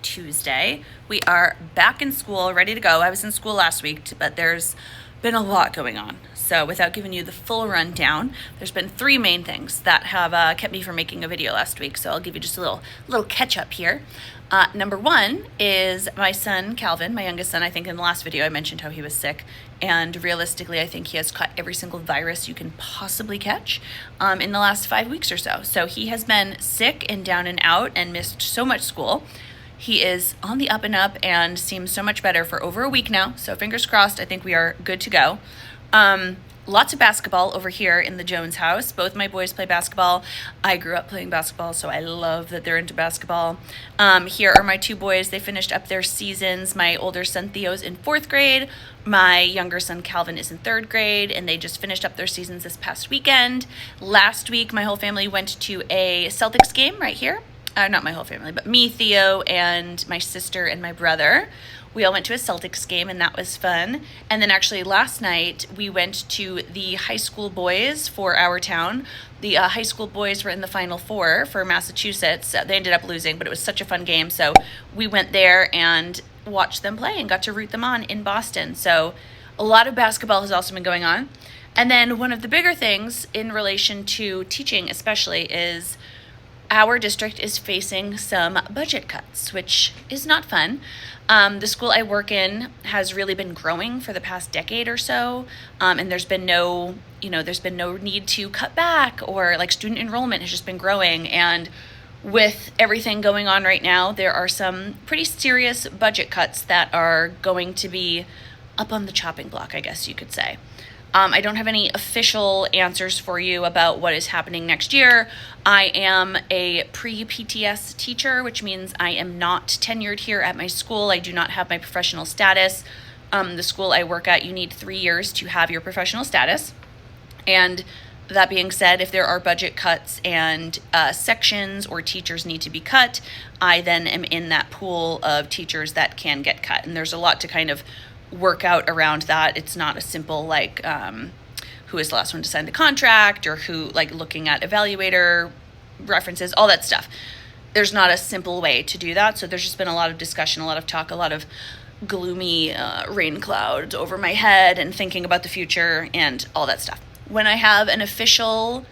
Tuesday. We are back in school, ready to go. I was in school last week, but there's been a lot going on. So without giving you the full rundown, there's been three main things that have kept me from making a video last week. So I'll give you just a little catch up here. Number one is my son, Calvin, my youngest son. I think in the last video I mentioned how he was sick. And realistically, I think he has caught every single virus you can possibly catch in the last 5 weeks or so. So he has been sick and down and out and missed so much school. He is on the up and up and seems so much better for over a week now. So fingers crossed, I think we are good to go. Lots of basketball over here in the Jones house. Both my boys play basketball. I grew up playing basketball, so I love that they're into basketball. Here are my two boys. They finished up their seasons. My older son Theo's in 4th grade. My younger son Calvin is in 3rd grade, and they just finished up their seasons this past weekend. Last week, my whole family went to a Celtics game right here. Not my whole family, but me, Theo, and my sister and my brother. We all went to a Celtics game, and that was fun. And then actually last night, we went to the high school boys for our town. The high school boys were in the Final Four for Massachusetts. They ended up losing, but it was such a fun game. So we went there and watched them play and got to root them on in Boston. So a lot of basketball has also been going on. And then one of the bigger things in relation to teaching especially is our district is facing some budget cuts, which is not fun. The school I work in has really been growing for the past decade or so, and there's been no need to cut back, or like student enrollment has just been growing. And with everything going on right now, there are some pretty serious budget cuts that are going to be up on the chopping block, I guess you could say. I don't have any official answers for you about what is happening next year. I am a pre-PTS teacher, which means I am not tenured here at my school. I do not have my professional status. The school I work at, you need 3 years to have your professional status. And that being said, if there are budget cuts and sections or teachers need to be cut, I then am in that pool of teachers that can get cut. And there's a lot to kind of work out around that. It's not a simple like who is the last one to sign the contract, or who, like, looking at evaluator references, all that stuff. There's not a simple way to do that. So there's just been a lot of discussion, a lot of talk, a lot of gloomy rain clouds over my head and thinking about the future and all that stuff. When I have an official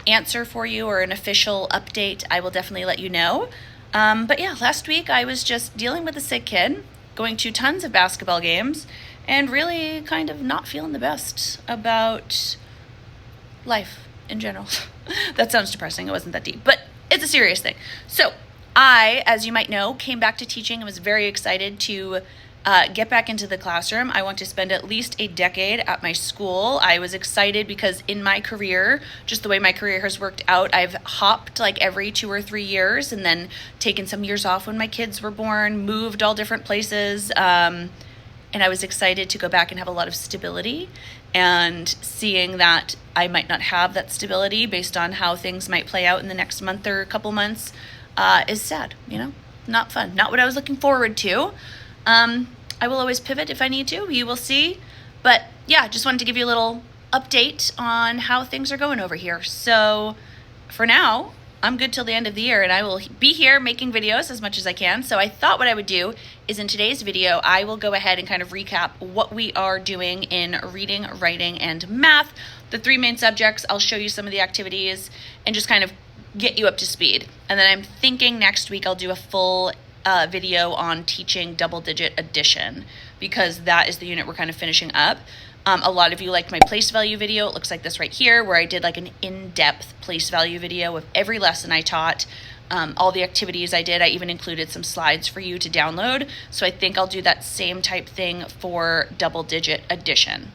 answer for you or an official update, I will definitely let you know. But yeah, last week I was just dealing with a sick kid, going to tons of basketball games, and really kind of not feeling the best about life in general. That sounds depressing. It wasn't that deep, but it's a serious thing. So I, as you might know, came back to teaching and was very excited to get back into the classroom. I want to spend at least a decade at my school. I was excited because in my career, just the way my career has worked out, I've hopped like every 2 or 3 years and then taken some years off when my kids were born, moved all different places. And I was excited to go back and have a lot of stability, and seeing that I might not have that stability based on how things might play out in the next month or a couple months is sad, not fun, not what I was looking forward to. I will always pivot if I need to, you will see. But yeah, just wanted to give you a little update on how things are going over here. So for now, I'm good till the end of the year, and I will be here making videos as much as I can. So I thought what I would do is in today's video, I will go ahead and kind of recap what we are doing in reading, writing, and math, the 3 main subjects. I'll show you some of the activities and just kind of get you up to speed. And then I'm thinking next week I'll do a full video on teaching double-digit addition, because that is the unit we're kind of finishing up. A lot of you liked my place value video. It looks like this right here, where I did like an in-depth place value video of every lesson I taught, all the activities I did. I even included some slides for you to download. So I think I'll do that same type thing for double-digit addition.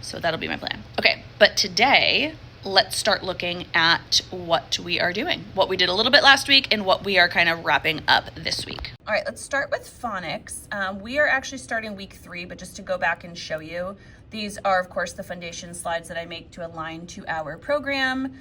So that'll be my plan. Okay, but today, let's start looking at what we are doing, what we did a little bit last week, and what we are kind of wrapping up this week. All right, let's start with phonics. We are actually starting week 3, but just to go back and show you, these are, of course, the foundation slides that I make to align to our program.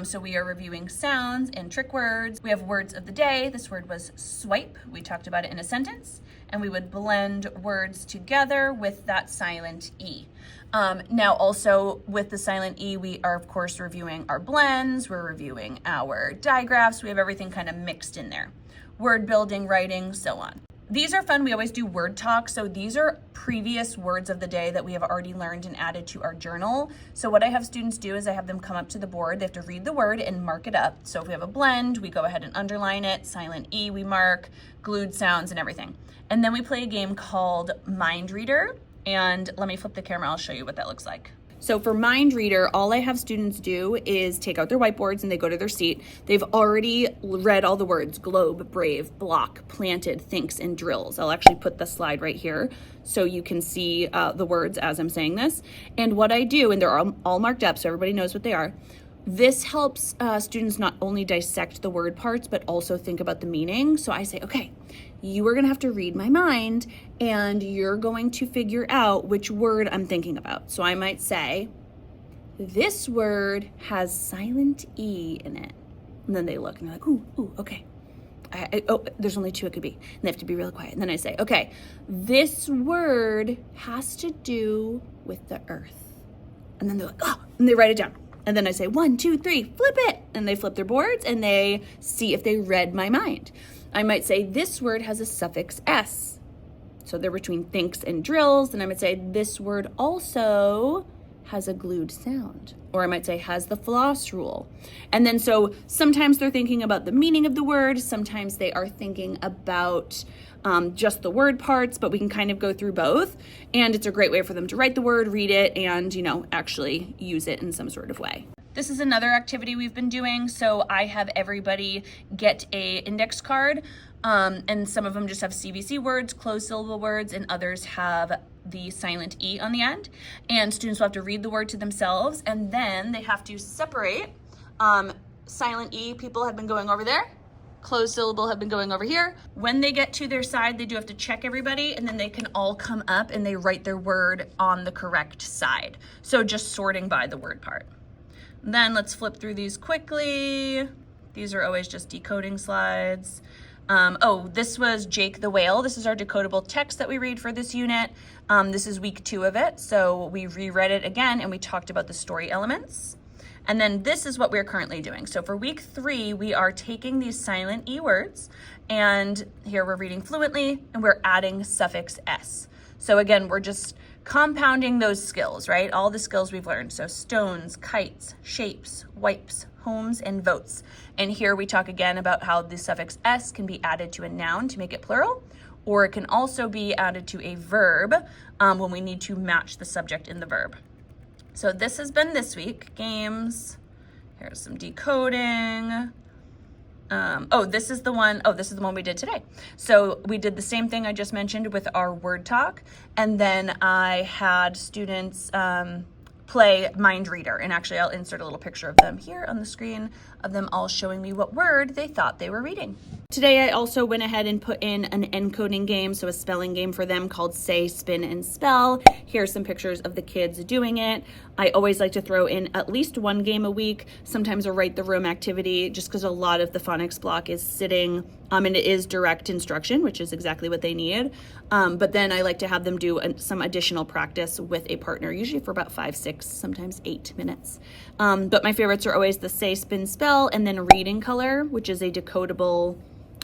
So we are reviewing sounds and trick words. We have words of the day. This word was swipe. We talked about it in a sentence, and we would blend words together with that silent E. Now also with the silent E, we are of course reviewing our blends, we're reviewing our digraphs, we have everything kind of mixed in there. word building, writing, so on. These are fun. We always do word talk. So these are previous words of the day that we have already learned and added to our journal. So what I have students do is I have them come up to the board. They have to read the word and mark it up. So if we have a blend, we go ahead and underline it. Silent E we mark, glued sounds and everything. And then we play a game called Mind Reader. And let me flip the camera. I'll show you what that looks like. So for Mind Reader, all I have students do is take out their whiteboards and they go to their seat. They've already read all the words: globe, brave, block, planted, thinks, and drills. I'll actually put the slide right here so you can see the words as I'm saying this. And what I do, and they're all marked up so everybody knows what they are, this helps students not only dissect the word parts, but also think about the meaning. So I say, okay, you are gonna have to read my mind and you're going to figure out which word I'm thinking about. So I might say, this word has silent E in it. And then they look and they're like, ooh, okay. Oh, there's only two it could be. And they have to be real quiet. And then I say, okay, this word has to do with the earth. And then they're like, oh, and they write it down. And then I say, 1, 2, 3, flip it. And they flip their boards and they see if they read my mind. I might say, this word has a suffix S. So they're between thinks and drills. And I might say, this word also has a glued sound. Or I might say, has the floss rule. And then so sometimes they're thinking about the meaning of the word. Sometimes they are thinking about just the word parts, but we can kind of go through both. And it's a great way for them to write the word, read it, and, you know, actually use it in some sort of way. This is another activity we've been doing. So I have everybody get a index card, and some of them just have CVC words, closed syllable words, and others have the silent E on the end. And students will have to read the word to themselves, and then they have to separate. Silent E people have been going over there. Closed syllable have been going over here. When they get to their side, they do have to check everybody, and then they can all come up and they write their word on the correct side. So just sorting by the word part. Then let's flip through these quickly. These are always just decoding slides. Oh, this was Jake the Whale. This is our decodable text that we read for this unit. This is week 2 of it. So we reread it again and we talked about the story elements. And then this is what we're currently doing. So for week 3, we are taking these silent E words, and here we're reading fluently and we're adding suffix S. So again, we're just compounding those skills, right? All the skills we've learned. So stones, kites, shapes, wipes, homes, and votes. And here we talk again about how the suffix S can be added to a noun to make it plural, or it can also be added to a verb when we need to match the subject in the verb. So this has been this week, games. Here's some decoding. This is the one we did today. So we did the same thing I just mentioned with our word talk. And then I had students play Mind Reader. And actually I'll insert a little picture of them here on the screen of them all showing me what word they thought they were reading. Today I also went ahead and put in an encoding game, so a spelling game for them called Say, Spin, and Spell. Here's some pictures of the kids doing it. I always like to throw in at least one game a week, sometimes a write the room activity, just because a lot of the phonics block is sitting, and it is direct instruction, which is exactly what they need. But then I like to have them do some additional practice with a partner, usually for about 5, 6, sometimes 8 minutes. But my favorites are always the Say, Spin, Spell, and then Reading Color, which is a decodable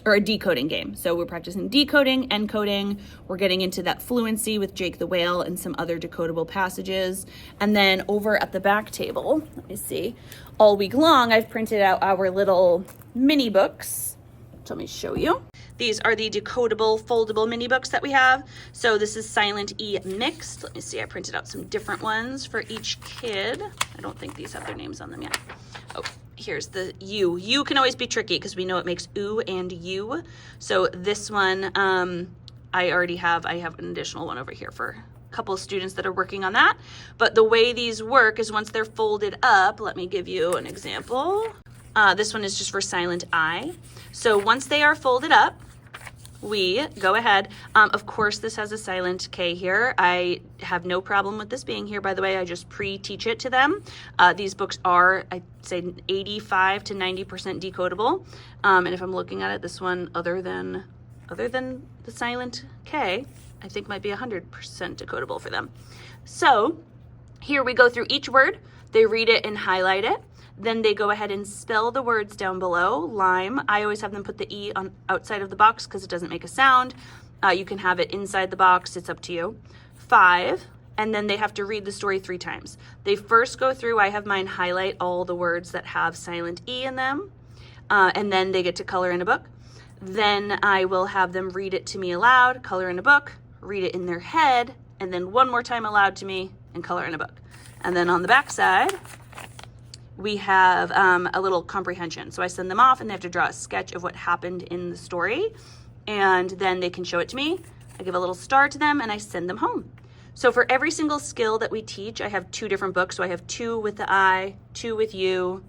or a decoding game. So we're practicing decoding, encoding. We're getting into that fluency with Jake the Whale and some other decodable passages. And then over at the back table, let me see, all week long, I've printed out our little mini books. So let me show you. These are the decodable, foldable mini books that we have. So this is Silent E Mixed. Let me see, I printed out some different ones for each kid. I don't think these have their names on them yet. Oh, here's the U. U can always be tricky because we know it makes oo and u. So this one, I have an additional one over here for a couple of students that are working on that. But the way these work is once they're folded up, let me give you an example. This one is just for silent I. So once they are folded up, we go ahead. Of course, this has a silent K here. I have no problem with this being here, by the way. I just pre-teach it to them. These books are, I'd say, 85 to 90% decodable. And if I'm looking at it, this one, other than the silent K, I think might be 100% decodable for them. So here we go through each word. They read it and highlight it. Then they go ahead and spell the words down below. Lime, I always have them put the E on outside of the box because it doesn't make a sound. You can have it inside the box, it's up to you. 5, and then they have to read the story 3 times. They first go through, I have mine highlight all the words that have silent E in them, and then they get to color in a book. Then I will have them read it to me aloud, color in a book, read it in their head, and then one more time aloud to me and color in a book. And then on the back side, we have a little comprehension. So I send them off and they have to draw a sketch of what happened in the story, and then they can show it to me. I give a little star to them and I send them home. So for every single skill that we teach, I have 2 different books. So I have 2 with the I, 2 with you,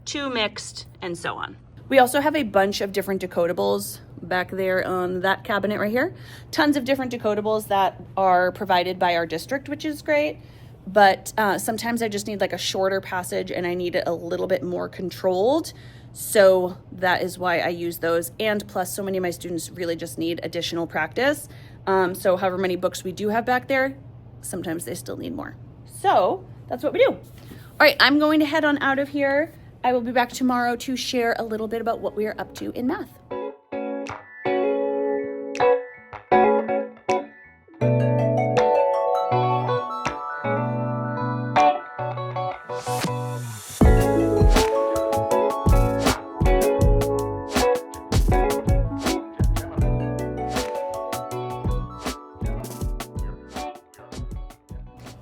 2 mixed, and so on. We also have a bunch of different decodables back there on that cabinet right here. Tons of different decodables that are provided by our district, which is great. But sometimes I just need like a shorter passage and I need it a little bit more controlled. So that is why I use those. And plus, so many of my students really just need additional practice. So however many books we do have back there, sometimes they still need more. So that's what we do. All right, I'm going to head on out of here. I will be back tomorrow to share a little bit about what we are up to in math.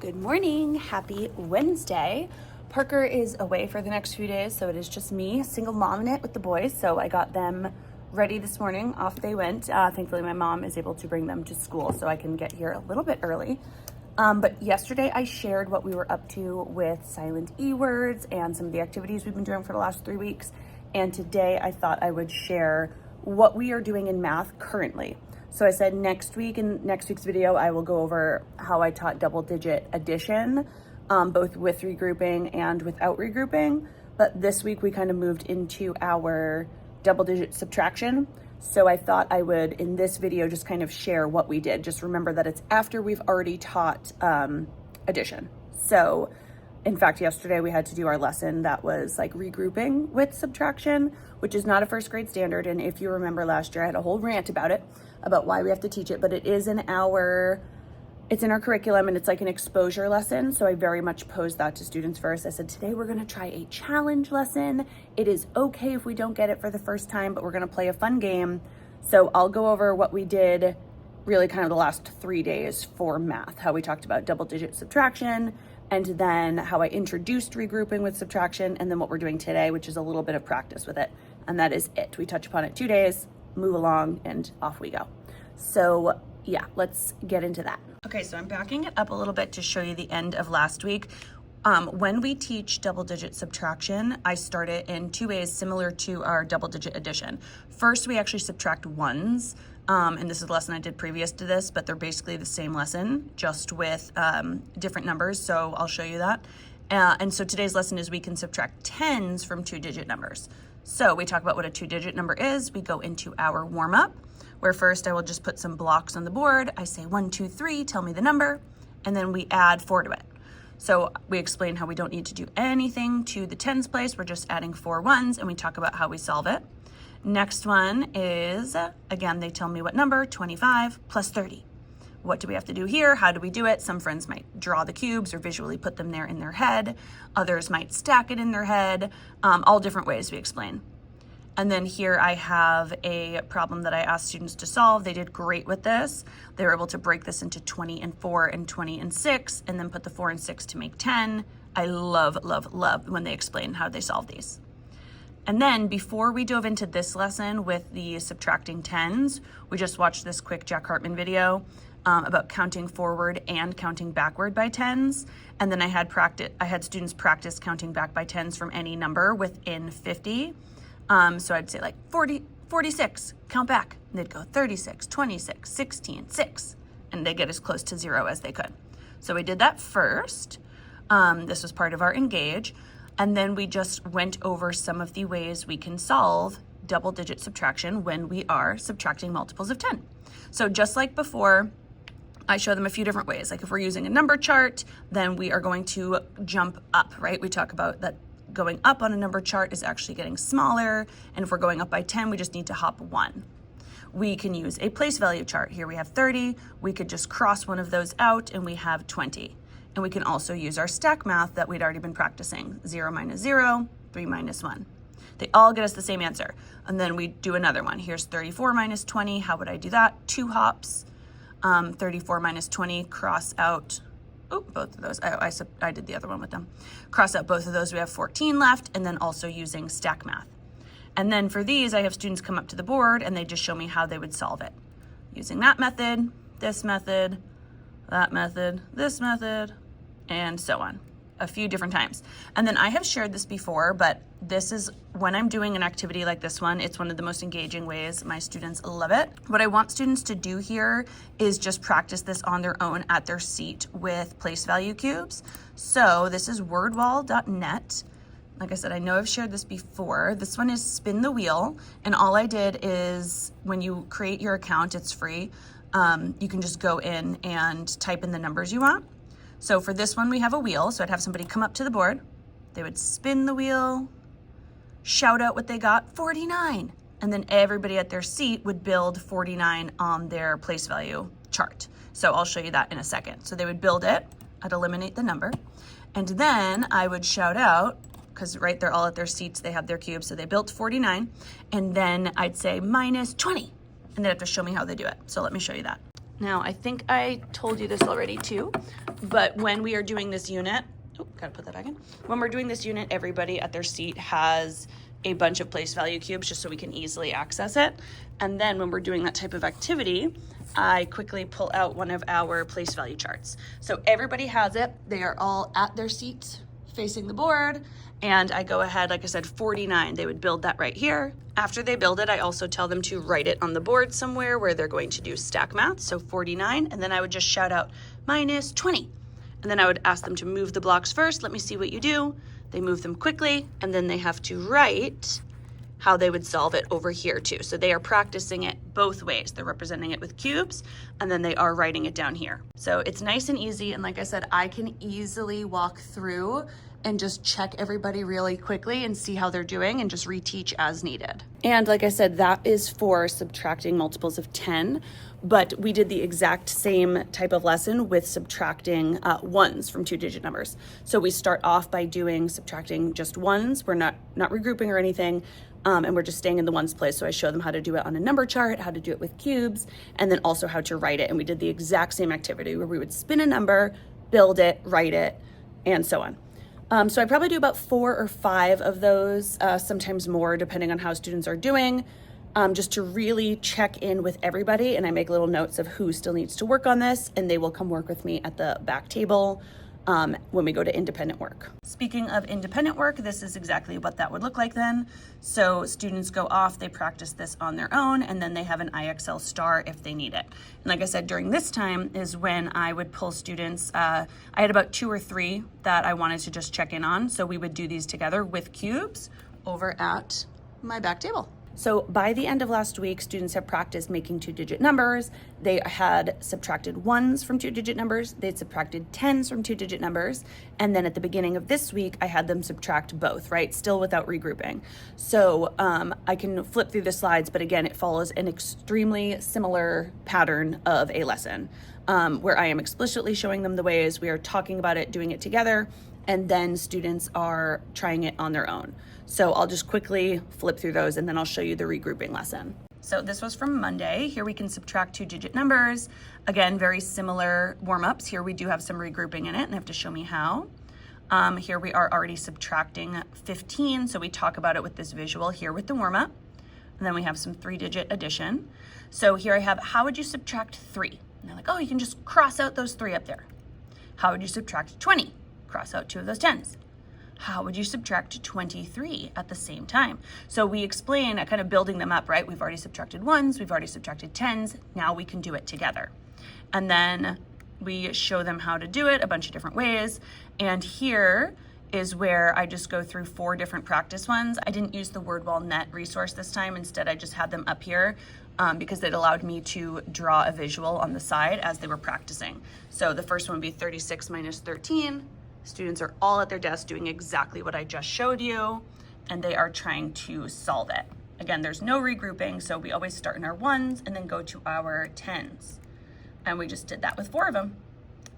Good morning, happy Wednesday. Parker is away for the next few days, so it is just me, single mom in it with the boys. So I got them ready this morning, off they went. Thankfully my mom is able to bring them to school so I can get here a little bit early. But yesterday I shared what we were up to with silent E words and some of the activities we've been doing for the last 3 weeks. And today I thought I would share what we are doing in math currently. So I said next week, in next week's video, I will go over how I taught double-digit addition, both with regrouping and without regrouping. But this week we kind of moved into our double-digit subtraction. So I thought I would, in this video, just kind of share what we did. Just remember that it's after we've already taught addition. So in fact, yesterday we had to do our lesson that was like regrouping with subtraction, which is not a first grade standard. And if you remember last year, I had a whole rant about it, about why we have to teach it, but it's in our curriculum and it's like an exposure lesson. So I very much posed that to students first. I said, today we're gonna try a challenge lesson. It is okay if we don't get it for the first time, but we're gonna play a fun game. So I'll go over what we did really kind of the last 3 days for math, how we talked about double-digit subtraction, and then how I introduced regrouping with subtraction, and then what we're doing today, which is a little bit of practice with it. And that is it. We touch upon it 2 days, move along, and off we go. So yeah, let's get into that. Okay, so I'm backing it up a little bit to show you the end of last week. When we teach double-digit subtraction, I start it in 2 ways similar to our double-digit addition. First, we actually subtract ones, and this is a lesson I did previous to this, but they're basically the same lesson, just with different numbers, so I'll show you that. And so today's lesson is we can subtract tens from 2-digit numbers. So we talk about what a 2-digit number is. We go into our warm-up, where first I will just put some blocks on the board. I say 1, 2, 3, tell me the number, and then we add 4 to it. So we explain how we don't need to do anything to the tens place. We're just adding 4 ones, and we talk about how we solve it. Next one is, again, they tell me what number, 25 plus 30. What do we have to do here? How do we do it? Some friends might draw the cubes or visually put them there in their head. Others might stack it in their head. All different ways we explain. And then here I have a problem that I asked students to solve. They did great with this. They were able to break this into 20 and 4 and 20 and 6, and then put the 4 and 6 to make 10. I love, love, love when they explain how they solve these. And then before we dove into this lesson with the subtracting tens, we just watched this quick Jack Hartman video about counting forward and counting backward by tens. And then I had students practice counting back by tens from any number within 50. So I'd say like 40, 46, count back. And they'd go 36, 26, 16, 6. And they get as close to 0 as they could. So we did that first. This was part of our engage. And then we just went over some of the ways we can solve double-digit subtraction when we are subtracting multiples of 10. So just like before, I show them a few different ways. Like if we're using a number chart, then we are going to jump up, right? We talk about that going up on a number chart is actually getting smaller. And if we're going up by 10, we just need to hop 1. We can use a place value chart. Here we have 30. We could just cross one of those out and we have 20. And we can also use our stack math that we'd already been practicing. 0 minus 0, 3 minus 1. They all get us the same answer. And then we do another one. Here's 34 minus 20. How would I do that? 2 hops. 34 minus 20, cross out, both of those. I did the other one with them. Cross out both of those. We have 14 left, and then also using stack math. And then for these, I have students come up to the board and they just show me how they would solve it. Using that method, this method, that method, this method, and so on. A few different times. And then I have shared this before, but this is when I'm doing an activity like this one, it's one of the most engaging ways. My students love it. What I want students to do here is just practice this on their own at their seat with place value cubes. So this is wordwall.net. Like I said, I know I've shared this before. This one is spin the wheel. And all I did is when you create your account, it's free. You can just go in and type in the numbers you want. So for this one, we have a wheel. So I'd have somebody come up to the board. They would spin the wheel, shout out what they got, 49. And then everybody at their seat would build 49 on their place value chart. So I'll show you that in a second. So they would build it. I'd eliminate the number. And then I would shout out, because right, they're all at their seats, they have their cubes. So they built 49. And then I'd say minus 20. And they'd have to show me how they do it. So let me show you that. Now, I think I told you this already too, but when we are doing this unit, gotta put that back in. When we're doing this unit, everybody at their seat has a bunch of place value cubes just so we can easily access it. And then when we're doing that type of activity, I quickly pull out one of our place value charts. So everybody has it. They are all at their seats facing the board. And I go ahead, like I said, 49, they would build that right here. After they build it, I also tell them to write it on the board somewhere where they're going to do stack math, so 49, and then I would just shout out minus 20. And then I would ask them to move the blocks first, let me see what you do. They move them quickly, and then they have to write how they would solve it over here too. So they are practicing it both ways. They're representing it with cubes, and then they are writing it down here. So it's nice and easy, and like I said, I can easily walk through and just check everybody really quickly and see how they're doing and just reteach as needed. And like I said, that is for subtracting multiples of 10, but we did the exact same type of lesson with subtracting ones from 2-digit numbers. So we start off by doing subtracting just ones. We're not regrouping or anything, and we're just staying in the ones place. So I show them how to do it on a number chart, how to do it with cubes, and then also how to write it. And we did the exact same activity where we would spin a number, build it, write it, and so on. So I probably do about 4 or 5 of those, sometimes more, depending on how students are doing, just to really check in with everybody. And I make little notes of who still needs to work on this, and they will come work with me at the back table when we go to independent work. Speaking of independent work, this is exactly what that would look like then. So students go off, they practice this on their own, and then they have an IXL star if they need it. And like I said, during this time is when I would pull students. I had about 2 or 3 that I wanted to just check in on. So we would do these together with cubes over at my back table. So by the end of last week, students have practiced making 2-digit numbers. They had subtracted ones from 2-digit numbers. They'd subtracted tens from 2-digit numbers. And then at the beginning of this week, I had them subtract both, right? Still without regrouping. So I can flip through the slides, but again, it follows an extremely similar pattern of a lesson where I am explicitly showing them the ways, we are talking about it, doing it together, and then students are trying it on their own. So I'll just quickly flip through those and then I'll show you the regrouping lesson. So this was from Monday. Here we can subtract 2-digit numbers. Again, very similar warm-ups. Here we do have some regrouping in it and they have to show me how. Here we are already subtracting 15. So we talk about it with this visual here with the warm-up. And then we have some 3-digit addition. So here I have, how would you subtract 3? And they're like, oh, you can just cross out those 3 up there. How would you subtract 20? Cross out 2 of those 10s. How would you subtract 23 at the same time? So we explain kind of building them up, right? We've already subtracted ones, we've already subtracted 10s. Now we can do it together. And then we show them how to do it a bunch of different ways. And here is where I just go through 4 different practice ones. I didn't use the WordWall.net resource this time. Instead, I just had them up here because it allowed me to draw a visual on the side as they were practicing. So the first one would be 36 minus 13, Students are all at their desk doing exactly what I just showed you, and they are trying to solve it. Again, there's no regrouping, so we always start in our ones and then go to our tens. And we just did that with 4 of them.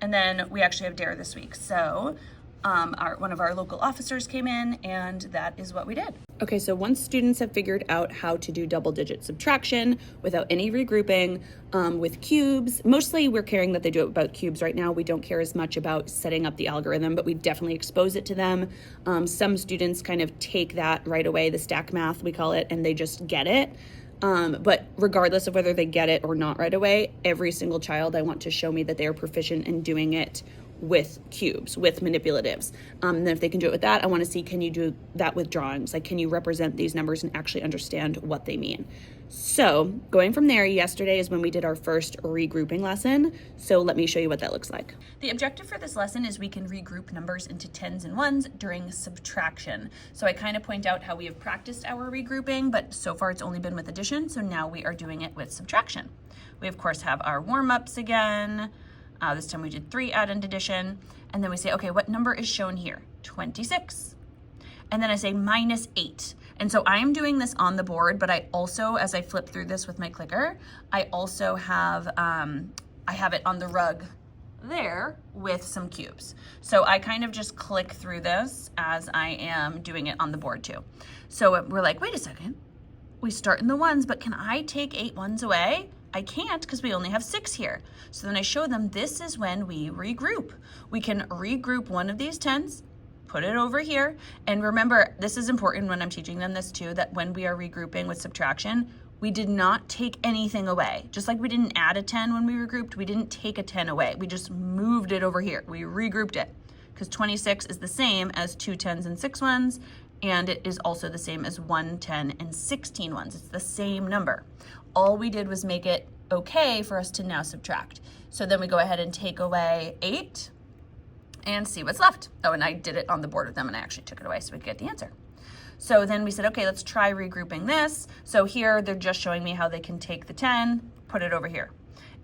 And then we actually have DARE this week. So one of our local officers came in, and that is what we did. Okay, so once students have figured out how to do double-digit subtraction without any regrouping with cubes, mostly we're caring that they do it about cubes right now. We don't care as much about setting up the algorithm, but we definitely expose it to them. Some students kind of take that right away, the stack math, we call it, and they just get it. But regardless of whether they get it or not right away, every single child I want to show me that they are proficient in doing it with cubes, with manipulatives. And then if they can do it with that, I want to see, can you do that with drawings? Like, can you represent these numbers and actually understand what they mean? So going from there, yesterday is when we did our first regrouping lesson. So let me show you what that looks like. The objective for this lesson is we can regroup numbers into tens and ones during subtraction. So I kind of point out how we have practiced our regrouping, but so far it's only been with addition. So now we are doing it with subtraction. We of course have our warm-ups again. This time we did 3 add and addition. And then we say, okay, what number is shown here? 26. And then I say -8. And so I am doing this on the board, but I also, as I flip through this with my clicker, I also have, I have it on the rug there with some cubes. So I kind of just click through this as I am doing it on the board too. So we're like, wait a second, we start in the ones, but can I take 8 ones away? I can't because we only have 6 here. So then I show them this is when we regroup. We can regroup one of these tens, put it over here. And remember, this is important when I'm teaching them this too, that when we are regrouping with subtraction, we did not take anything away. Just like we didn't add a 10 when we regrouped, we didn't take a 10 away. We just moved it over here. We regrouped it because 26 is the same as 2 10s and 6 ones. And it is also the same as 1 10 and 16 ones. It's the same number. All we did was make it okay for us to now subtract. So then we go ahead and take away 8 and see what's left. Oh, and I did it on the board with them and I actually took it away so we could get the answer. So then we said, okay, let's try regrouping this. So here they're just showing me how they can take the 10, put it over here.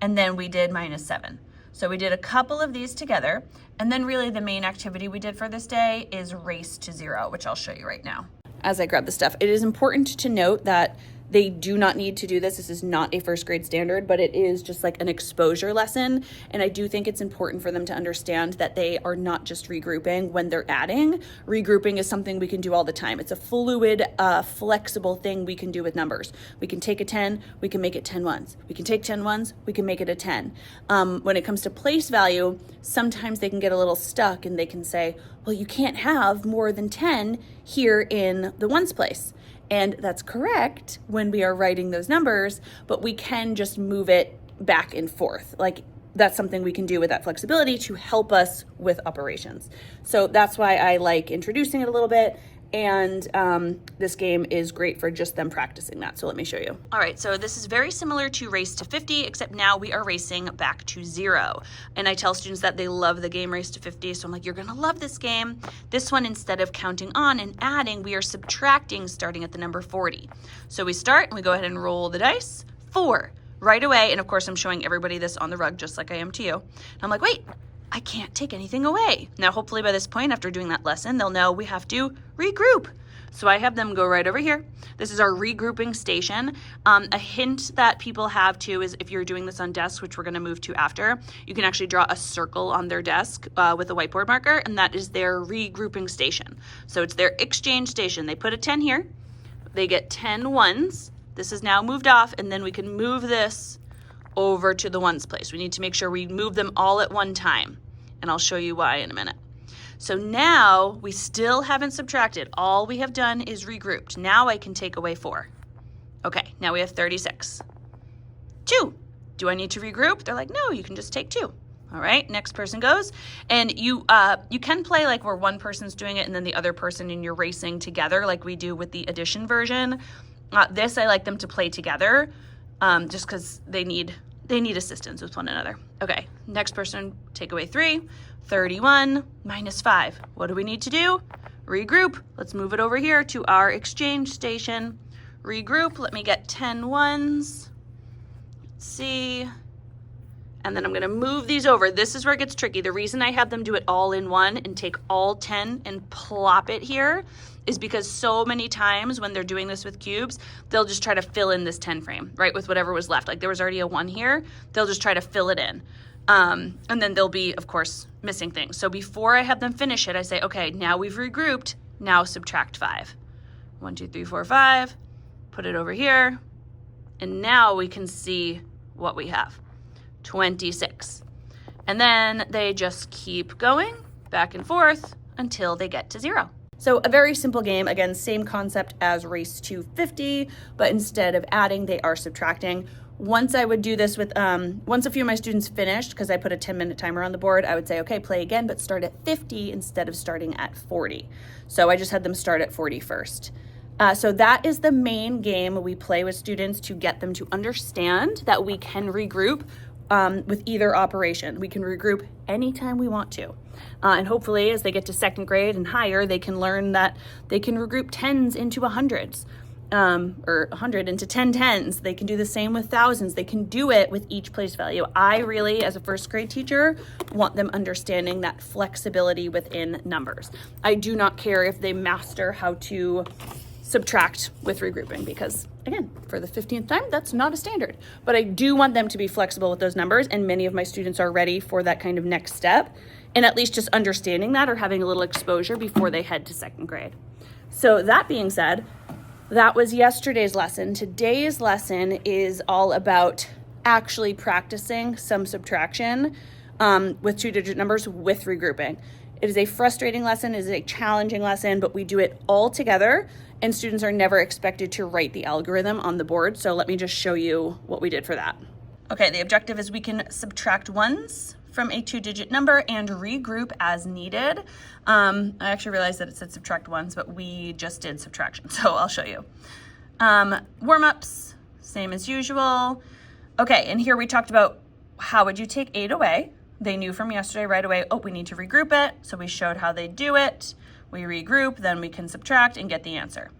And then we did -7. So we did a couple of these together. And then really the main activity we did for this day is race to 0, which I'll show you right now. As I grab the stuff, it is important to note that they do not need to do this. This is not a first grade standard, but it is just like an exposure lesson. And I do think it's important for them to understand that they are not just regrouping when they're adding. Regrouping is something we can do all the time. It's a fluid, flexible thing we can do with numbers. We can take a 10, we can make it 10 ones. We can take 10 ones, we can make it a 10. When it comes to place value, sometimes they can get a little stuck and they can say, well, you can't have more than 10 here in the ones place. And that's correct when we are writing those numbers, but we can just move it back and forth. Like that's something we can do with that flexibility to help us with operations. So that's why I like introducing it a little bit. And this game is great for just them practicing that. So let me show you. All right, so this is very similar to Race to 50, except now we are racing back to 0. And I tell students that they love the game Race to 50. So I'm like, you're gonna love this game. This one, instead of counting on and adding, we are subtracting starting at the number 40. So we start and we go ahead and roll the dice. 4, right away. And of course I'm showing everybody this on the rug just like I am to you. And I'm like, wait, I can't take anything away. Now, hopefully by this point, after doing that lesson, they'll know we have to regroup. So I have them go right over here. This is our regrouping station. A hint that people have too is if you're doing this on desks, which we're gonna move to after, you can actually draw a circle on their desk with a whiteboard marker, and that is their regrouping station. So it's their exchange station. They put a 10 here, they get 10 ones. This is now moved off, and then we can move this over to the ones place. We need to make sure we move them all at one time, and I'll show you why in a minute. So now we still haven't subtracted. All we have done is regrouped. Now I can take away 4. Okay, now we have 36. 2. Do I need to regroup? They're like, no, you can just take 2. All right, next person goes. And you can play like where one person's doing it and then the other person and you're racing together like we do with the addition version. This, I like them to play together just because they need assistance with one another. Okay, next person, take away 3, 31, -5. What do we need to do? Regroup. Let's move it over here to our exchange station. Regroup, let me get 10 ones. Let's see. And then I'm gonna move these over. This is where it gets tricky. The reason I have them do it all in one and take all 10 and plop it here is because so many times when they're doing this with cubes, they'll just try to fill in this 10 frame, right, with whatever was left. Like there was already a 1 here, they'll just try to fill it in. And then they'll be, of course, missing things. So before I have them finish it, I say, okay, now we've regrouped, now subtract 5. 1, 2, 3, 4, 5, put it over here, and now we can see what we have, 26. And then they just keep going back and forth until they get to 0. So a very simple game, again, same concept as Race to 50, but instead of adding, they are subtracting. Once I would do this with, once a few of my students finished, because I put a 10-minute timer on the board, I would say, okay, play again, but start at 50 instead of starting at 40. So I just had them start at 40 first. So that is the main game we play with students to get them to understand that we can regroup with either operation. We can regroup anytime we want to. And hopefully as they get to 2nd grade and higher, they can learn that they can regroup 10s into 100s, or 100 into 10 tens. They can do the same with thousands. They can do it with each place value. I really, as a 1st grade teacher, want them understanding that flexibility within numbers. I do not care if they master how to subtract with regrouping, because again, for the 15th time, that's not a standard. But I do want them to be flexible with those numbers, and many of my students are ready for that kind of next step, and at least just understanding that or having a little exposure before they head to 2nd grade. So that being said, that was yesterday's lesson. Today's lesson is all about actually practicing some subtraction with 2-digit numbers with regrouping. It is a frustrating lesson, it is a challenging lesson, but we do it all together, and students are never expected to write the algorithm on the board. So let me just show you what we did for that. Okay, the objective is we can subtract 1s from a 2-digit number and regroup as needed. I actually realized that it said subtract 1s, but we just did subtraction, so I'll show you. Warm-ups, same as usual. Okay, and here we talked about how would you take 8 away. They knew from yesterday right away, oh, we need to regroup it. So we showed how they do it. We regroup, then we can subtract and get the answer.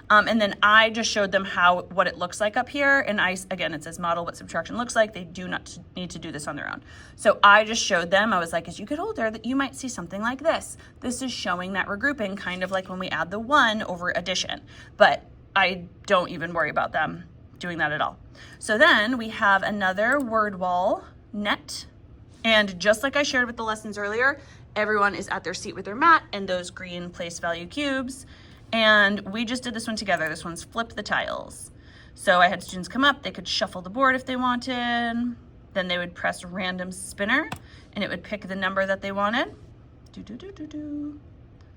And then I just showed them what it looks like up here. And again, it says model what subtraction looks like. They do not need to do this on their own. So I just showed them, I was like, as you get older, that you might see something like this. This is showing that regrouping, kind of like when we add the 1 over addition. But I don't even worry about them doing that at all. So then we have another word wall, net. And just like I shared with the lessons earlier, everyone is at their seat with their mat and those green place value cubes. And we just did this one together. This one's flip the tiles. So I had students come up, they could shuffle the board if they wanted. Then they would press random spinner and it would pick the number that they wanted.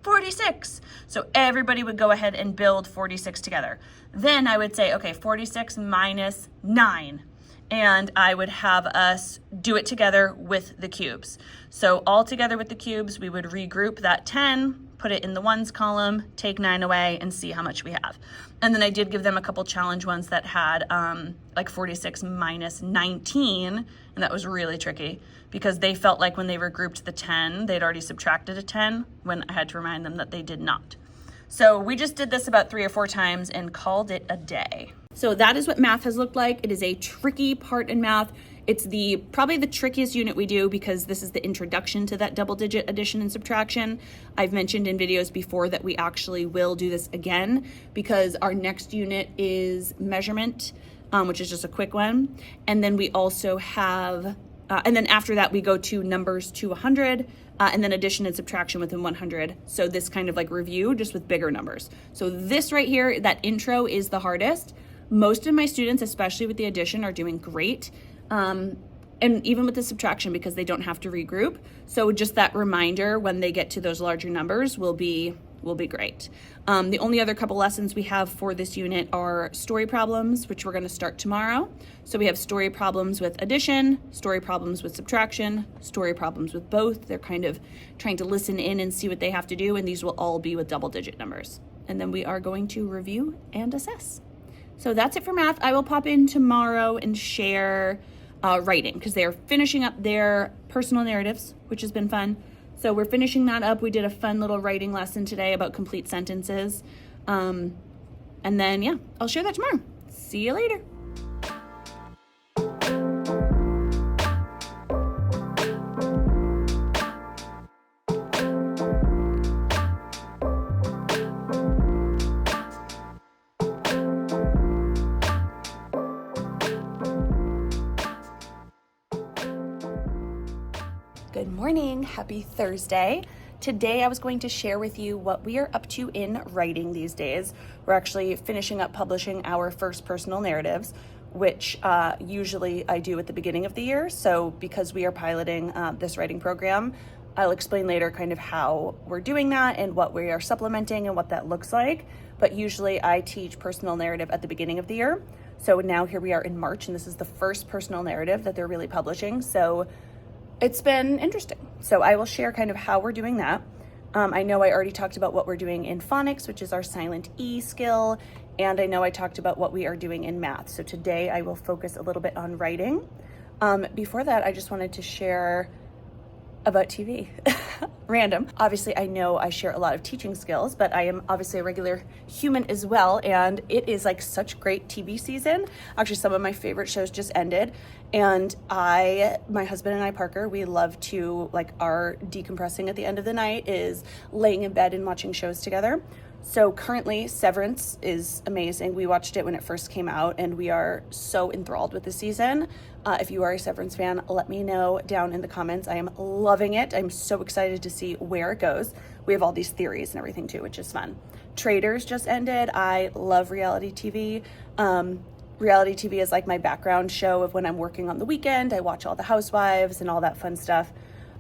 46. So everybody would go ahead and build 46 together. Then I would say, okay, 46 minus 9. And I would have us do it together with the cubes. So all together with the cubes, we would regroup that 10, put it in the 1s column, take 9 away, and see how much we have. And then I did give them a couple challenge ones that had like 46 minus 19, and that was really tricky because they felt like when they regrouped the 10, they'd already subtracted a 10 when I had to remind them that they did not. So we just did this about 3 or 4 times and called it a day. So that is what math has looked like. It is a tricky part in math. It's probably the trickiest unit we do because this is the introduction to that double-digit addition and subtraction. I've mentioned in videos before that we actually will do this again because our next unit is measurement, which is just a quick one. And then we also have, and then after that we go to numbers to 100, and then addition and subtraction within 100. So this kind of like review just with bigger numbers. So this right here, that intro is the hardest. Most of my students, especially with the addition, are doing great. And even with the subtraction because they don't have to regroup. So just that reminder when they get to those larger numbers will be great. The only other couple lessons we have for this unit are story problems, which we're going to start tomorrow. So we have story problems with addition, story problems with subtraction, story problems with both. They're kind of trying to listen in and see what they have to do, and these will all be with double-digit numbers. And then we are going to review and assess. So that's it for math. I will pop in tomorrow and share writing because they are finishing up their personal narratives, which has been fun. So we're finishing that up. We did a fun little writing lesson today about complete sentences. And then, yeah, I'll share that tomorrow. See you later. morning. Happy Thursday. Today I was going to share with you what we are up to in writing these days. We're actually finishing up publishing our first personal narratives, which usually I do at the beginning of the year. So because we are piloting this writing program, I'll explain later kind of how we're doing that and what we are supplementing and what that looks like. But usually I teach personal narrative at the beginning of the year. So now here we are in March, and this is the first personal narrative that they're really publishing. So it's been interesting. So I will share kind of how we're doing that. I know I already talked about what we're doing in Phonics, which is our silent E skill. And I know I talked about what we are doing in math. So today I will focus a little bit on writing. Before that, I just wanted to share about TV. Random. Obviously, I know I share a lot of teaching skills, but I am obviously a regular human as well, and it is like such great TV season. Actually, some of my favorite shows just ended, and my husband and I, Parker, we love to, like, our decompressing at the end of the night is laying in bed and watching shows together. So currently, Severance is amazing. We watched it when it first came out, and we are so enthralled with the season. If you are a Severance fan, let me know down in the comments. I am loving it. I'm so excited to see where it goes. We have all these theories and everything too, which is fun. Traders just ended. I love reality TV. Reality TV is like my background show of when I'm working on the weekend. I watch all the housewives and all that fun stuff.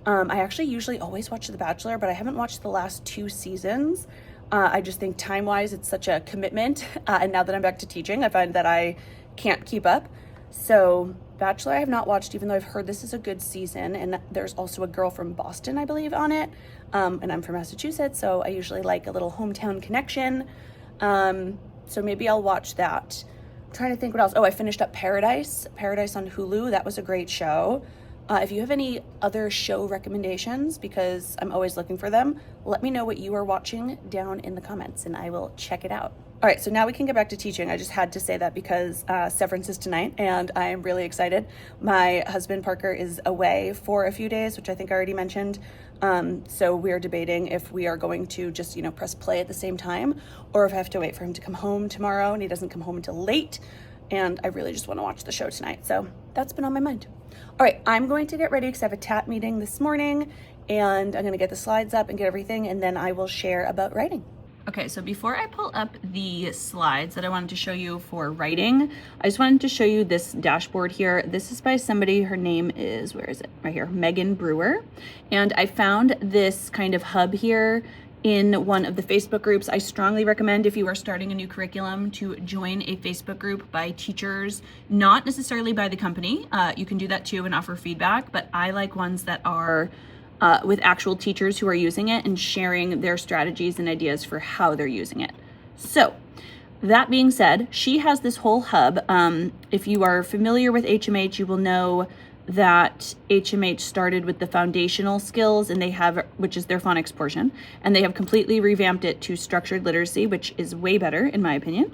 I actually usually always watch The Bachelor, but I haven't watched the last 2 seasons. I just think time-wise, it's such a commitment. And now that I'm back to teaching, I find that I can't keep up. So Bachelor I have not watched, even though I've heard this is a good season. And there's also a girl from Boston, I believe, on it. And I'm from Massachusetts, so I usually like a little hometown connection. So maybe I'll watch that. I'm trying to think what else. Oh, I finished up Paradise on Hulu. That was a great show. If you have any other show recommendations, because I'm always looking for them, let me know what you are watching down in the comments and I will check it out. All right, so now we can get back to teaching. I just had to say that because Severance is tonight and I am really excited. My husband, Parker, is away for a few days, which I think I already mentioned. So we're debating if we are going to just, press play at the same time, or if I have to wait for him to come home tomorrow, and he doesn't come home until late. And I really just want to watch the show tonight. So that's been on my mind. All right, I'm going to get ready because I have a TAT meeting this morning, and I'm going to get the slides up and get everything, and then I will share about writing. Okay, so before I pull up the slides that I wanted to show you for writing, I just wanted to show you this dashboard here. This is by somebody, her name is, where is it? Right here, Megan Brewer. And I found this kind of hub here in one of the Facebook groups. I strongly recommend, if you are starting a new curriculum, to join a Facebook group by teachers, not necessarily by the company. You can do that too and offer feedback, but I like ones that are with actual teachers who are using it and sharing their strategies and ideas for how they're using it. So that being said, she has this whole hub. If you are familiar with HMH, you will know that HMH started with the foundational skills, and they have, which is their phonics portion, and they have completely revamped it to structured literacy, which is way better in my opinion.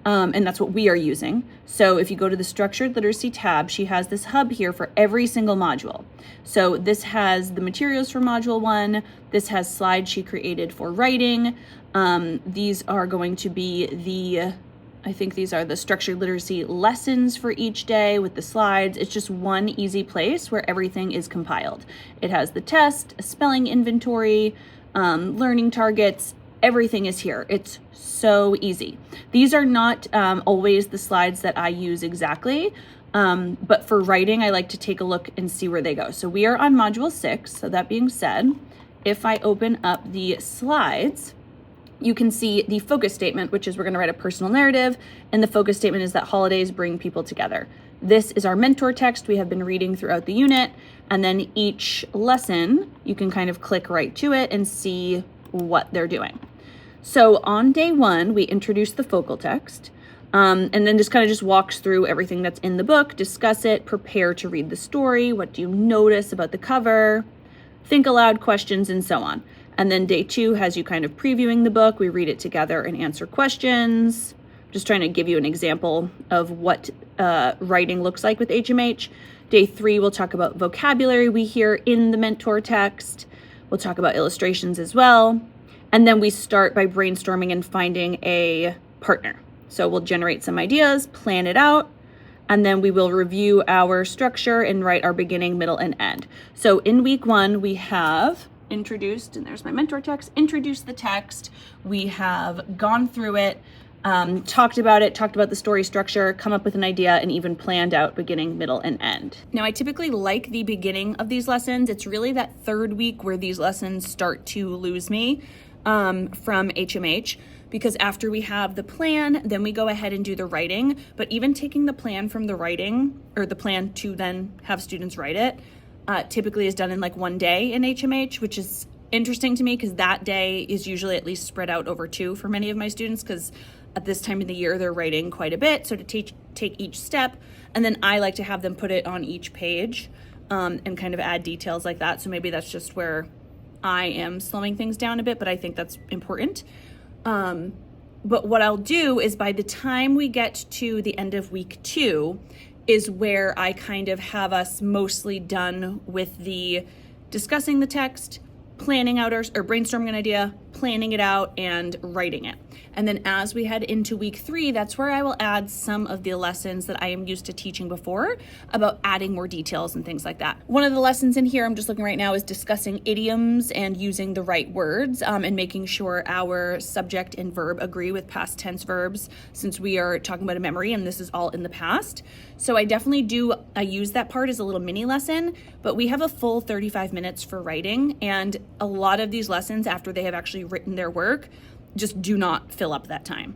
And that's what we are using. So if you go to the structured literacy tab, she has this hub here for every single module. So this has the materials for module 1. This has slides she created for writing. These are going to be I think these are the structured literacy lessons for each day with the slides. It's just one easy place where everything is compiled. It has the test, a spelling inventory, learning targets, everything is here. It's so easy. These are not always the slides that I use exactly, but for writing, I like to take a look and see where they go. So we are on module 6. So that being said, if I open up the slides, you can see the focus statement, which is we're going to write a personal narrative. And the focus statement is that holidays bring people together. This is our mentor text we have been reading throughout the unit. And then each lesson, you can kind of click right to it and see what they're doing. So on day 1, we introduce the focal text, and then just kind of just walks through everything that's in the book, discuss it, prepare to read the story. What do you notice about the cover? Think aloud questions, and so on. And then day 2 has you kind of previewing the book. We read it together and answer questions. Just trying to give you an example of what writing looks like with HMH. Day 3, we'll talk about vocabulary we hear in the mentor text. We'll talk about illustrations as well. And then we start by brainstorming and finding a partner. So we'll generate some ideas, plan it out, and then we will review our structure and write our beginning, middle, and end. So in week 1, we have introduced, and there's my mentor text, introduced the text. We have gone through it, talked about the story structure, come up with an idea, and even planned out beginning, middle, and end. Now, I typically like the beginning of these lessons. It's really that third week where these lessons start to lose me from HMH, because after we have the plan, then we go ahead and do the writing. But even taking the plan from the writing, or the plan to then have students write it, typically is done in like one day in HMH, which is interesting to me because that day is usually at least spread out over 2 for many of my students, because at this time of the year they're writing quite a bit. So to take each step, and then I like to have them put it on each page and kind of add details like that. So maybe that's just where I am slowing things down a bit, but I think that's important. But what I'll do is by the time we get to the end of week 2 is where I kind of have us mostly done with the discussing the text, planning out or brainstorming an idea, planning it out, and writing it. And then as we head into week 3, that's where I will add some of the lessons that I am used to teaching before about adding more details and things like that. One of the lessons in here I'm just looking right now is discussing idioms and using the right words and making sure our subject and verb agree with past tense verbs, since we are talking about a memory and this is all in the past. So I definitely I use that part as a little mini lesson, but we have a full 35 minutes for writing, and a lot of these lessons, after they have actually written their work, just do not fill up that time.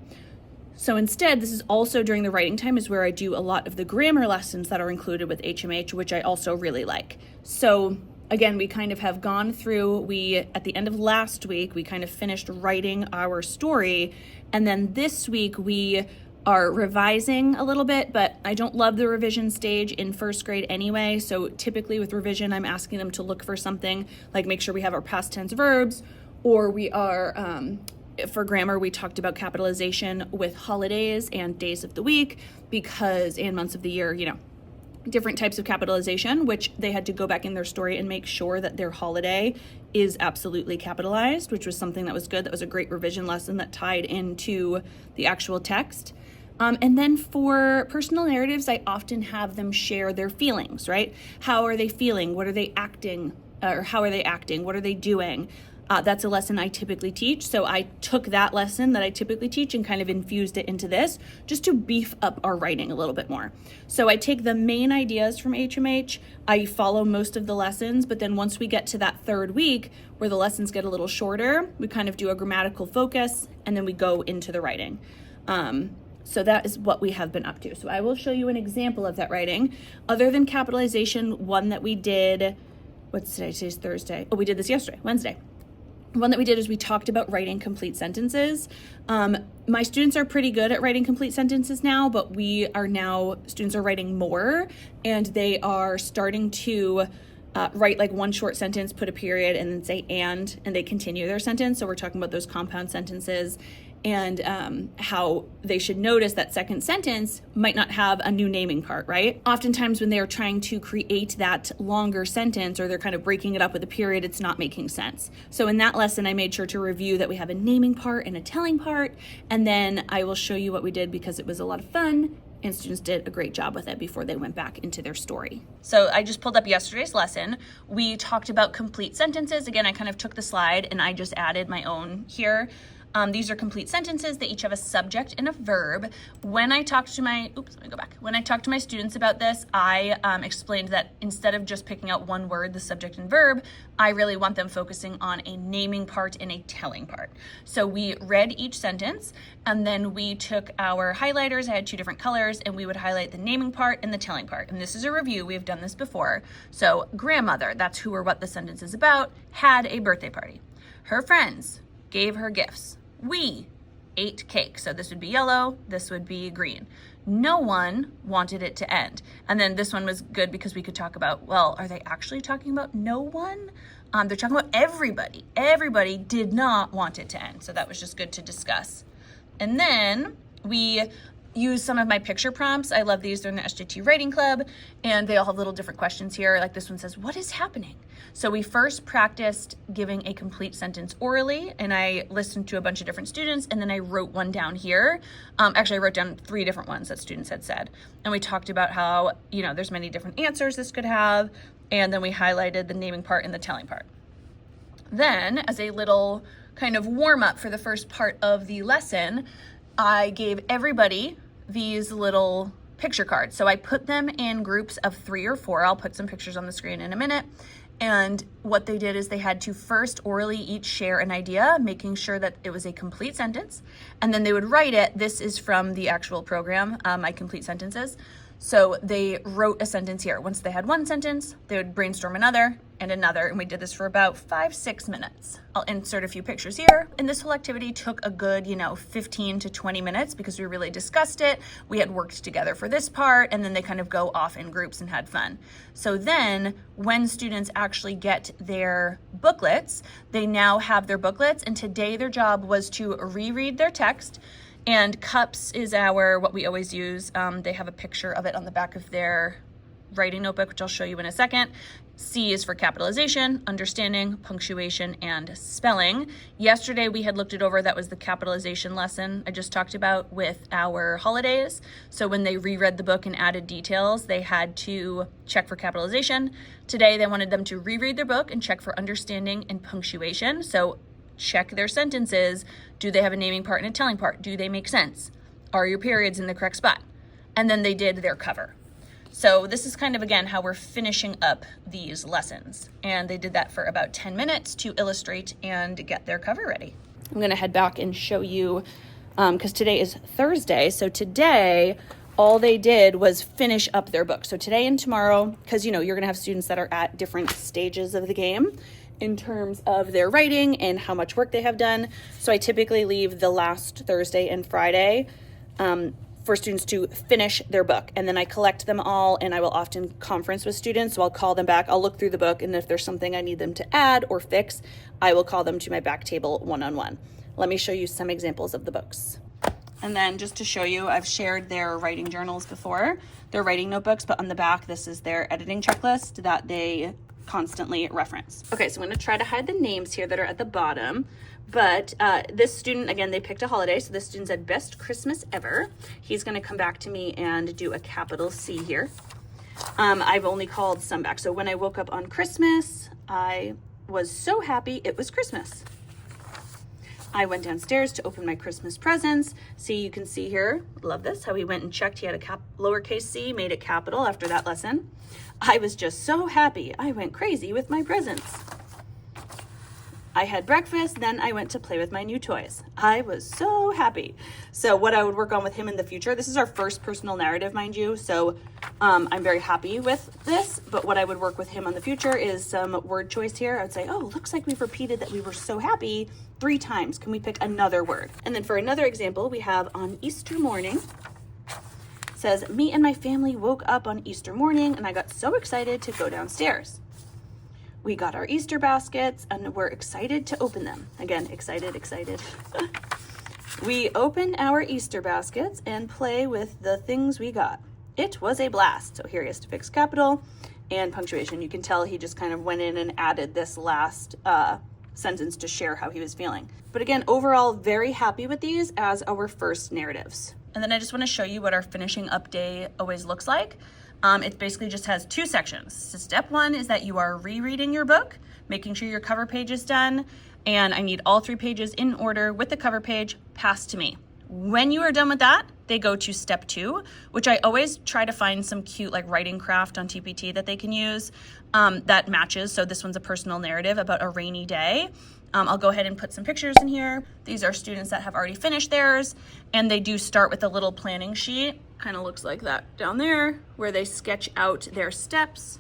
So instead, this is also during the writing time is where I do a lot of the grammar lessons that are included with HMH, which I also really like. So again, we kind of have gone through, at the end of last week, we kind of finished writing our story. And then this week we are revising a little bit, but I don't love the revision stage in first grade anyway. So typically with revision, I'm asking them to look for something like make sure we have our past tense verbs, or we are, for grammar, we talked about capitalization with holidays and days of the week and months of the year, different types of capitalization, which they had to go back in their story and make sure that their holiday is absolutely capitalized, which was something that was good. That was a great revision lesson that tied into the actual text. And then for personal narratives, I often have them share their feelings, right? How are they feeling? What are they acting? Or how are they acting? What are they doing? That's a lesson I typically teach. So I took that lesson that I typically teach and kind of infused it into this just to beef up our writing a little bit more. So I take the main ideas from HMH, I follow most of the lessons, but then once we get to that third week where the lessons get a little shorter, we kind of do a grammatical focus and then we go into the writing. So that is what we have been up to. So I will show you an example of that writing. Other than capitalization, one that we did, what's today? Today's Thursday. Oh, we did this yesterday, Wednesday. One that we did is we talked about writing complete sentences. My students are pretty good at writing complete sentences now, but students are writing more, and they are starting to write like one short sentence, put a period, and then say and they continue their sentence. So we're talking about those compound sentences and how they should notice that second sentence might not have a new naming part, right? Oftentimes when they are trying to create that longer sentence or they're kind of breaking it up with a period, it's not making sense. So in that lesson, I made sure to review that we have a naming part and a telling part, and then I will show you what we did because it was a lot of fun and students did a great job with it before they went back into their story. So I just pulled up yesterday's lesson. We talked about complete sentences. Again, I kind of took the slide and I just added my own here. These are complete sentences. They each have a subject and a verb. When I talked to my students about this, I explained that instead of just picking out one word, the subject and verb, I really want them focusing on a naming part and a telling part. So we read each sentence and then we took our highlighters. I had 2 different colors and we would highlight the naming part and the telling part. And this is a review. We have done this before. So grandmother, that's who or what the sentence is about, had a birthday party. Her friends gave her gifts. We ate cake. So this would be yellow, this would be green. No one wanted it to end. And then this one was good because we could talk about, well, are they actually talking about no one? They're talking about everybody. Everybody did not want it to end. So that was just good to discuss. And then we use some of my picture prompts. I love these. They're in the SJT Writing Club, and they all have little different questions here. Like this one says, what is happening? So we first practiced giving a complete sentence orally, and I listened to a bunch of different students, and then I wrote one down here. Actually, I wrote down 3 different ones that students had said. And we talked about how, you know, there's many different answers this could have, and then we highlighted the naming part and the telling part. Then, as a little kind of warm up for the first part of the lesson, I gave everybody these little picture cards. So I put them in groups of 3 or 4. I'll put some pictures on the screen in a minute. And what they did is they had to first orally each share an idea, making sure that it was a complete sentence. And then they would write it. This is from the actual program, my complete sentences. So they wrote a sentence here. Once they had one sentence, they would brainstorm another and another. And we did this for about 5-6 minutes. I'll insert a few pictures here. And this whole activity took a good, 15 to 20 minutes because we really discussed it. We had worked together for this part, and then they kind of go off in groups and had fun. So then when students actually get their booklets, they now have their booklets. And today their job was to reread their text. And cups is what we always use. They have a picture of it on the back of their writing notebook, which I'll show you in a second. C is for capitalization, understanding, punctuation, and spelling. Yesterday we had looked it over. That was the capitalization lesson I just talked about with our holidays. So when they reread the book and added details, they had to check for capitalization. Today they wanted them to reread their book and check for understanding and punctuation. So check their sentences. Do they have a naming part and a telling part? Do they make sense? Are your periods in the correct spot? And then they did their cover. So this is kind of, again, how we're finishing up these lessons. And they did that for about 10 minutes to illustrate and get their cover ready. I'm going to head back and show you, because today is Thursday. So today, all they did was finish up their book. So today and tomorrow, because, you're going to have students that are at different stages of the game in terms of their writing and how much work they have done. So I typically leave the last Thursday and Friday for students to finish their book. And then I collect them all, and I will often conference with students. So I'll call them back. I'll look through the book, and if there's something I need them to add or fix, I will call them to my back table one-on-one. Let me show you some examples of the books. And then just to show you, I've shared their writing journals before, their writing notebooks, but on the back, this is their editing checklist that they constantly reference. Okay, so I'm going to try to hide the names here that are at the bottom, but this student, again, they picked a holiday, so this student said best Christmas ever. He's going to come back to me and do a capital C here. I've only called some back. So when I woke up on Christmas, I was so happy it was Christmas. I went downstairs to open my Christmas presents. See, you can see here, love this, how he went and checked. He had a lowercase c, made it capital after that lesson. I was just so happy. I went crazy with my presents. I had breakfast, then I went to play with my new toys. I was so happy. So what I would work on with him in the future, this is our first personal narrative, mind you, so I'm very happy with this, but what I would work with him on the future is some word choice here. I would say, oh, looks like we've repeated that we were so happy 3 times. Can we pick another word? And then for another example, we have on Easter morning. It says, me and my family woke up on Easter morning and I got so excited to go downstairs. We got our Easter baskets and we're excited to open them. Again, excited. We open our Easter baskets and play with the things we got. It was a blast. So here he has to fix capital and punctuation. You can tell he just kind of went in and added this last sentence to share how he was feeling. But again, overall, very happy with these as our first narratives. And then I just want to show you what our finishing up day always looks like. It basically just has 2 sections. So step 1 is that you are rereading your book, making sure your cover page is done, and I need all 3 pages in order with the cover page passed to me. When you are done with that, they go to step 2, which I always try to find some cute like writing craft on TPT that they can use that matches. So this one's a personal narrative about a rainy day. I'll go ahead and put some pictures in here. These are students that have already finished theirs, and they do start with a little planning sheet. Kind of looks like that down there, where they sketch out their steps,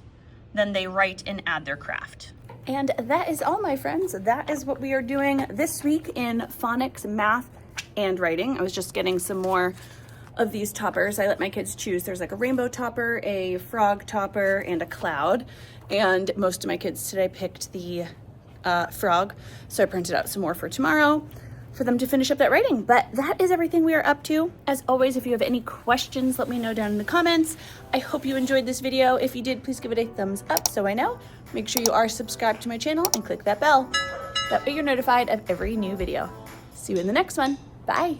then they write and add their craft. And that is all, my friends. That is what we are doing this week in phonics, math, and writing. I was just getting some more of these toppers. I let my kids choose. There's like a rainbow topper, a frog topper, and a cloud. And most of my kids today picked the frog, so I printed out some more for tomorrow. for them to finish up that writing. But that is everything we are up to. As always, if you have any questions, let me know down in the comments. I hope you enjoyed this video. If you did, please give it a thumbs up so I know. Make sure you are subscribed to my channel and click that bell. That way you're notified of every new video. See you in the next one. Bye.